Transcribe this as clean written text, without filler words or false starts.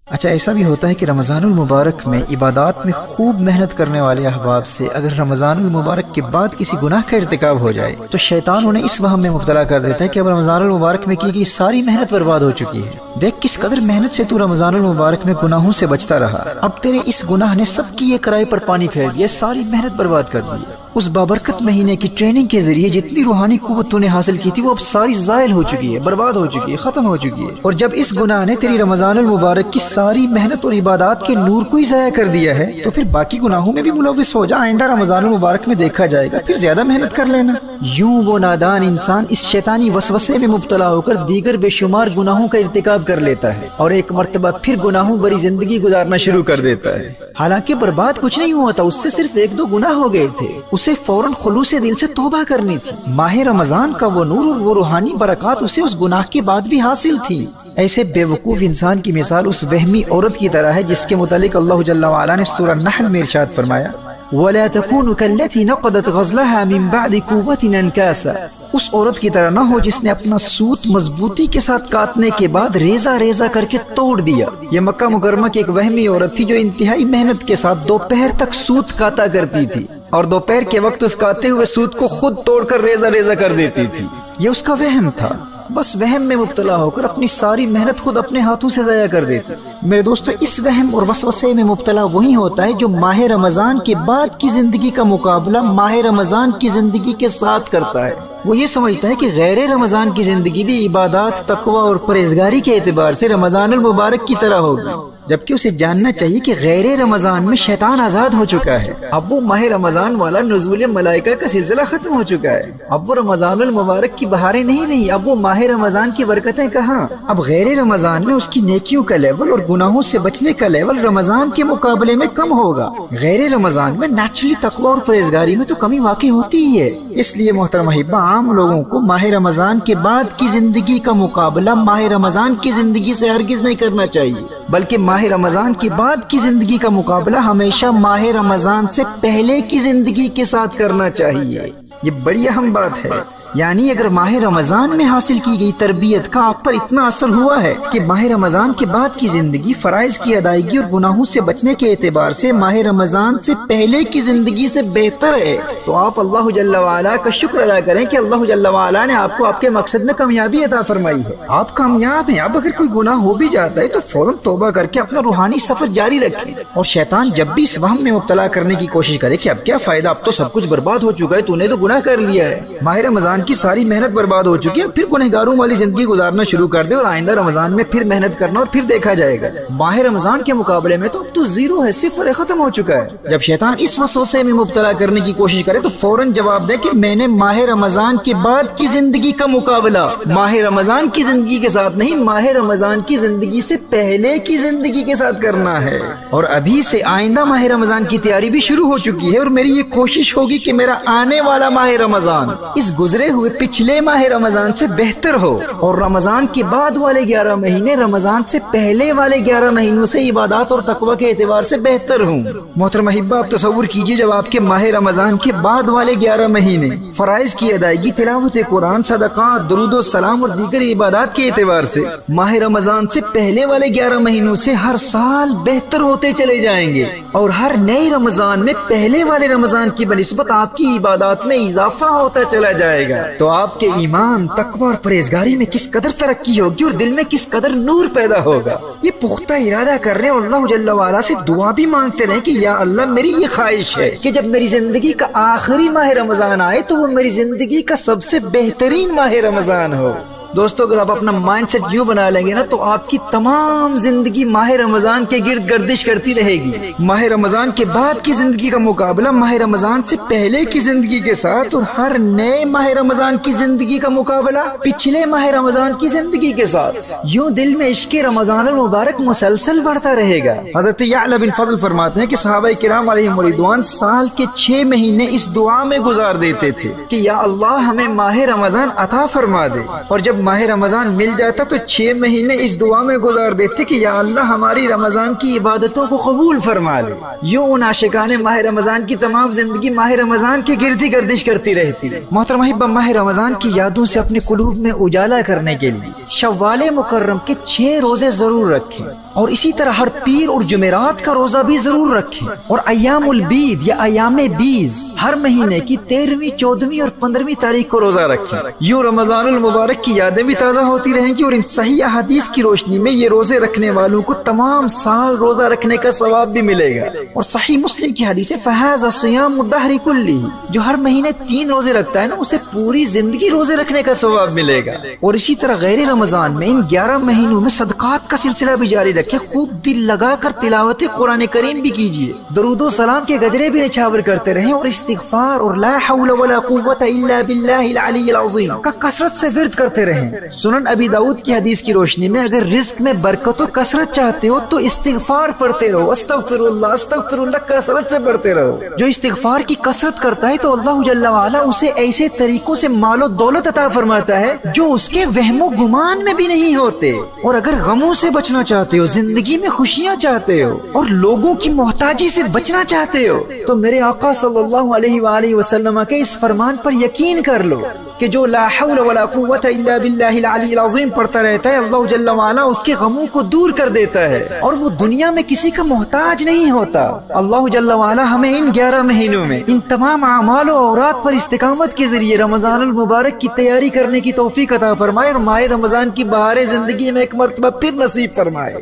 اچھا، ایسا بھی ہوتا ہے کہ رمضان المبارک میں عبادات میں خوب محنت کرنے والے احباب سے اگر رمضان المبارک کے بعد کسی گناہ کا ارتکاب ہو جائے تو شیطان انہیں اس وہم میں مبتلا کر دیتا ہے کہ اب رمضان المبارک میں کی گئی ساری محنت برباد ہو چکی ہے۔ دیکھ کس قدر محنت سے تو رمضان المبارک میں گناہوں سے بچتا رہا، اب تیرے اس گناہ نے سب کی یہ کرائی پر پانی پھیر دیا، ساری محنت برباد کر دی۔ اس بابرکت مہینے کی ٹریننگ کے ذریعے جتنی روحانی قوت تو نے حاصل کی تھی وہ اب ساری زائل ہو چکی ہے، برباد ہو چکی ہے، ختم ہو چکی ہے۔ اور جب اس گناہ نے تیری رمضان المبارک کی ساری محنت اور عبادات کے نور کو ہی ضائع کر دیا ہے تو پھر باقی گناہوں میں بھی ملوث ہو جا، آئندہ رمضان المبارک میں دیکھا جائے گا، پھر زیادہ محنت کر لینا۔ یوں وہ نادان انسان اس شیطانی وسوسے میں مبتلا ہو کر دیگر بے شمار گناہوں کا ارتکاب کر لیتا ہے اور ایک مرتبہ پھر گناہوں بری زندگی گزارنا شروع کر دیتا ہے۔ حالانکہ برباد کچھ نہیں ہوا تھا، اس سے صرف ایک دو گناہ ہو گئے تھے، اسے فوراً خلوص دل سے توبہ کرنی تھی۔ ماہ رمضان کا وہ نور اور وہ روحانی برکات اسے اس گناہ کے بعد بھی حاصل تھی۔ ایسے بے وقوف انسان کی مثال اس وہمی عورت کی طرح ہے جس کے متعلق اللہ جل وعلا نے سورہ نحل میں ارشاد فرمایا وَلَا تَكُونُ كَالَّتِي نَقَضَتْ غَزْلَهَا مِن بَعْدِ قُوَّةٍ أَنْكَاثًا، اس عورت کی طرح نہ ہو جس نے اپنا سوت مضبوطی کے ساتھ کاٹنے کے بعد ریزہ ریزہ کر کے توڑ دیا۔ یہ مکہ مکرمہ کی ایک وہمی عورت تھی جو انتہائی محنت کے ساتھ دوپہر تک سوت کاتا کرتی تھی اور دوپہر کے وقت اس کاتے ہوئے سوت کو خود توڑ کر ریزہ ریزہ کر دیتی تھی۔ یہ اس کا وہم تھا، بس وہم میں مبتلا ہو کر اپنی ساری محنت خود اپنے ہاتھوں سے ضائع کر دیتی۔ میرے دوستو، اس وہم اور وسوسے میں مبتلا وہی ہوتا ہے جو ماہ رمضان کے بعد کی زندگی کا مقابلہ ماہ رمضان کی زندگی کے ساتھ کرتا ہے۔ وہ یہ سمجھتا ہے کہ غیر رمضان کی زندگی بھی عبادات، تقوی اور پرہیزگاری کے اعتبار سے رمضان المبارک کی طرح ہوگی، جبکہ اسے جاننا چاہیے کہ غیر رمضان میں شیطان آزاد ہو چکا ہے۔ اب وہ ماہ رمضان والا نزول ملائکہ کا سلسلہ ختم ہو چکا ہے، اب وہ رمضان المبارک کی بہاریں نہیں رہی، اب وہ ماہ رمضان کی برکتیں کہاں۔ اب غیر رمضان میں اس کی نیکیوں کا لیول اور گناہوں سے بچنے کا لیول رمضان کے مقابلے میں کم ہوگا۔ غیر رمضان میں نیچرلی تقوی اور پرہیزگاری میں تو کمی واقع ہوتی ہی ہے۔ اس لیے محترم احبہ، عام لوگوں کو ماہ رمضان کے بعد کی زندگی کا مقابلہ ماہ رمضان کی زندگی سے ہرگز نہیں کرنا چاہیے، بلکہ ماہ رمضان کے بعد کی زندگی کا مقابلہ ہمیشہ ماہ رمضان سے پہلے کی زندگی کے ساتھ کرنا چاہیے۔ یہ بڑی اہم بات ہے۔ یعنی اگر ماہ رمضان میں حاصل کی گئی تربیت کا آپ پر اتنا اثر ہوا ہے کہ ماہ رمضان کے بعد کی زندگی فرائض کی ادائیگی اور گناہوں سے بچنے کے اعتبار سے ماہ رمضان سے پہلے کی زندگی سے بہتر ہے، تو آپ اللہ جل وعلا کا شکر ادا کریں کہ اللہ جل وعلا نے آپ کو آپ کے مقصد میں کامیابی عطا فرمائی ہے، آپ کامیاب ہیں۔ اب اگر کوئی گناہ ہو بھی جاتا ہے تو فوراً توبہ کر کے اپنا روحانی سفر جاری رکھیں، اور شیطان جب بھی اس وہم میں مبتلا کرنے کی کوشش کرے کہ اب کیا فائدہ، اب تو سب کچھ برباد ہو چکا ہے، تو نے تو گناہ کر لیا ہے، ماہ رمضان کی ساری محنت برباد ہو چکی ہے، پھر گنہگاروں والی زندگی گزارنا شروع کر دے اور آئندہ رمضان میں پھر محنت کرنا اور پھر دیکھا جائے گا۔ ماہ رمضان کے مقابلے میں تو اب تو زیرو ہے، صفر ہے، ختم ہو چکا ہے۔ جب شیطان اس وسوسے میں مبتلا کرنے کی کوشش کرے تو فوراً جواب دے کہ میں نے ماہ رمضان کے بعد کی زندگی کا مقابلہ ماہ رمضان کی زندگی کے ساتھ نہیں، ماہ رمضان کی زندگی سے پہلے کی زندگی کے ساتھ کرنا ہے۔ اور ابھی سے آئندہ ماہ رمضان کی تیاری بھی شروع ہو چکی ہے، اور میری یہ کوشش ہوگی کہ میرا آنے والا ماہ رمضان اس گزرے ہوئے پچھلے ماہ رمضان سے بہتر ہو، اور رمضان کے بعد والے 11 مہینے رمضان سے پہلے والے 11 مہینوں سے عبادات اور تقوی کے اعتبار سے بہتر ہوں۔ محترم احبہ، آپ تصور کیجئے جب آپ کے ماہ رمضان کے بعد والے 11 مہینے فرائض کی ادائیگی، تلاوت قرآن، صدقات، درود و سلام اور دیگر عبادات کے اعتبار سے ماہ رمضان سے پہلے والے 11 مہینوں سے ہر سال بہتر ہوتے چلے جائیں گے، اور ہر نئے رمضان میں پہلے والے رمضان کی بنسبت آپ کی عبادات میں اضافہ ہوتا چلا جائے گا، تو آپ کے ایمان، تقوی اور پرہیزگاری میں کس قدر ترقی ہوگی اور دل میں کس قدر نور پیدا ہوگا۔ یہ پختہ ارادہ کر رہے اور اللہ جل وعلا سے دعا بھی مانگتے رہے کہ یا اللہ، میری یہ خواہش ہے کہ جب میری زندگی کا آخری ماہ رمضان آئے تو وہ میری زندگی کا سب سے بہترین ماہ رمضان ہو۔ دوستو، اگر آپ اپنا مائنڈ سیٹ یوں بنا لیں گے نا تو آپ کی تمام زندگی ماہ رمضان کے گرد گردش کرتی رہے گی۔ ماہ رمضان کے بعد کی زندگی کا مقابلہ ماہ رمضان سے پہلے کی زندگی کے ساتھ، اور ہر نئے ماہ رمضان کی زندگی کا مقابلہ پچھلے ماہ رمضان کی زندگی کے ساتھ۔ یوں دل میں عشق رمضان المبارک مسلسل بڑھتا رہے گا۔ حضرت یعلا بن فضل فرماتے ہیں کہ صحابہ کرام علیہم رضوان سال کے 6 مہینے اس دعا میں گزار دیتے تھے کہ یا اللہ، ہمیں ماہ رمضان عطا فرما دے، اور جب ماہ رمضان مل جاتا تو 6 مہینے اس دعا میں گزار دیتے کہ یا اللہ، ہماری رمضان کی عبادتوں کو قبول فرما لے۔ یوں ان عاشقان ماہ رمضان کی تمام زندگی ماہ رمضان کے گرد ہی گردش کرتی رہتی ہے۔ محترم احبہ، ماہ رمضان کی یادوں سے اپنے قلوب میں اجالا کرنے کے لیے شوال مکرم کے 6 روزے ضرور رکھیں۔ اور اسی طرح ہر پیر اور جمعرات کا روزہ بھی ضرور رکھیں، اور ایام البید یا ایام بیز ہر مہینے کی 13ویں، 14ویں اور 15ویں تاریخ کو روزہ رکھیں۔ یوں رمضان المبارک کی یادیں بھی تازہ ہوتی رہیں گی، اور ان صحیح احادیث کی روشنی میں یہ روزے رکھنے والوں کو تمام سال روزہ رکھنے کا ثواب بھی ملے گا۔ اور صحیح مسلم کی حدیث ہے فَهَذَا صِيَامُ الدَّهْرِ كُلِّهِ، جو ہر مہینے 3 روزے رکھتا ہے نا اسے پوری زندگی روزے رکھنے کا ثواب ملے گا۔ اور اسی طرح غیر رمضان میں ان 11 مہینوں میں صدقات کا سلسلہ بھی جاری رکھے، خوب دل لگا کر تلاوت قرآن کریم بھی کیجیے، درود و سلام کے گجرے بھی نچھاور کرتے رہیں، اور استغفار اور لا حول ولا قوت الا باللہ العلی العظیم کا کثرت سے ورد کرتے رہیں۔ سنن ابی داؤد کی حدیث کی روشنی میں اگر رزق میں برکت و کثرت چاہتے ہو تو استغفار پڑھتے رہو، استغفر اللہ کثرت سے پڑھتے رہو۔ جو استغفار کی کثرت کرتا ہے تو اللہ جل وعلا اسے ایسے طریقوں سے مال و دولت عطا فرماتا ہے جو اس کے وہم و گمان میں بھی نہیں ہوتے۔ اور اگر غموں سے بچنا چاہتے ہو، زندگی میں خوشیاں چاہتے ہو، اور لوگوں کی محتاجی سے بچنا چاہتے ہو، تو میرے آقا صلی اللہ علیہ وآلہ وسلم کے اس فرمان پر یقین کر لو کہ جو لا حول ولا قوت الا باللہ العلی العظیم پڑھتا رہتا ہے، اللہ جل وعلا اس کے غموں کو دور کر دیتا ہے، اور وہ دنیا میں کسی کا محتاج نہیں ہوتا۔ اللہ جل وعلا ہمیں ان 11 مہینوں میں ان تمام اعمال و اورات پر استقامت کے ذریعے رمضان المبارک کی تیاری کرنے کی توفیق عطا فرمائے، اور ماہ رمضان کی بہار زندگی میں ایک مرتبہ پھر نصیب فرمائے۔